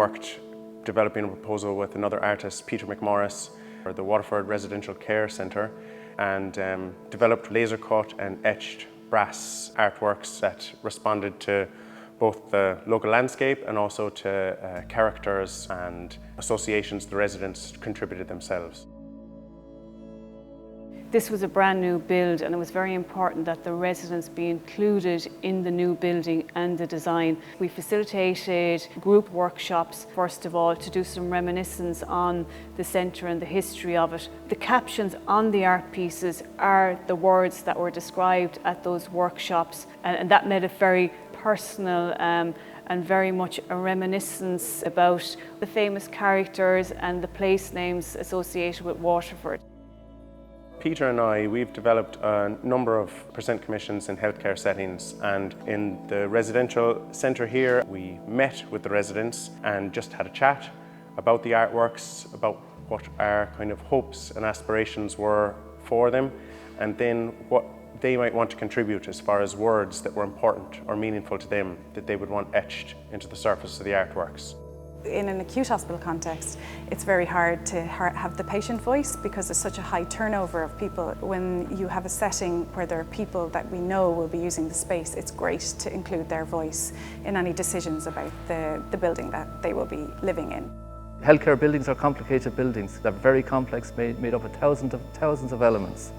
worked developing a proposal with another artist, Peter McMorris, for the Waterford Residential Care Centre, and developed laser cut and etched brass artworks that responded to both the local landscape and also to characters and associations the residents contributed themselves. This was a brand new build, and it was very important that the residents be included in the new building and the design. We facilitated group workshops, first of all, to do some reminiscence on the centre and the history of it. The captions on the art pieces are the words that were described at those workshops, and that made it very personal and very much a reminiscence about the famous characters and the place names associated with Waterford. Peter and I, we've developed a number of present commissions in healthcare settings, and in the residential centre here we met with the residents and just had a chat about the artworks, about what our kind of hopes and aspirations were for them, and then what they might want to contribute as far as words that were important or meaningful to them that they would want etched into the surface of the artworks. In an acute hospital context, it's very hard to have the patient voice because there's such a high turnover of people. When you have a setting where there are people that we know will be using the space, it's great to include their voice in any decisions about the building that they will be living in. Healthcare buildings are complicated buildings. They're very complex, made up of thousands of elements.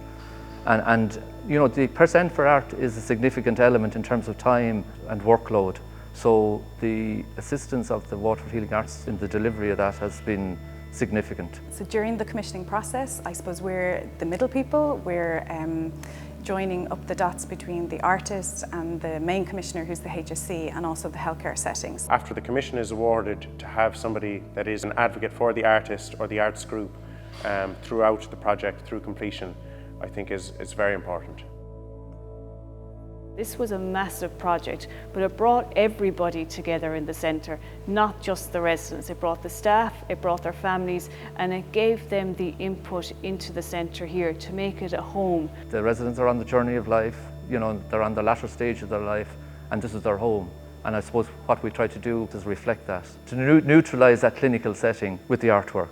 And you know, the percent for art is a significant element in terms of time and workload. So the assistance of the Waterford Healing Arts in the delivery of that has been significant. So during the commissioning process, I suppose we're the middle people. We're joining up the dots between the artist and the main commissioner, who's the HSC, and also the healthcare settings. After the commission is awarded, to have somebody that is an advocate for the artist or the arts group throughout the project, through completion, I think is very important. This was a massive project, but it brought everybody together in the centre, not just the residents. It brought the staff, it brought their families, and it gave them the input into the centre here to make it a home. The residents are on the journey of life, you know, they're on the latter stage of their life, and this is their home. And I suppose what we try to do is reflect that, to neutralise that clinical setting with the artwork.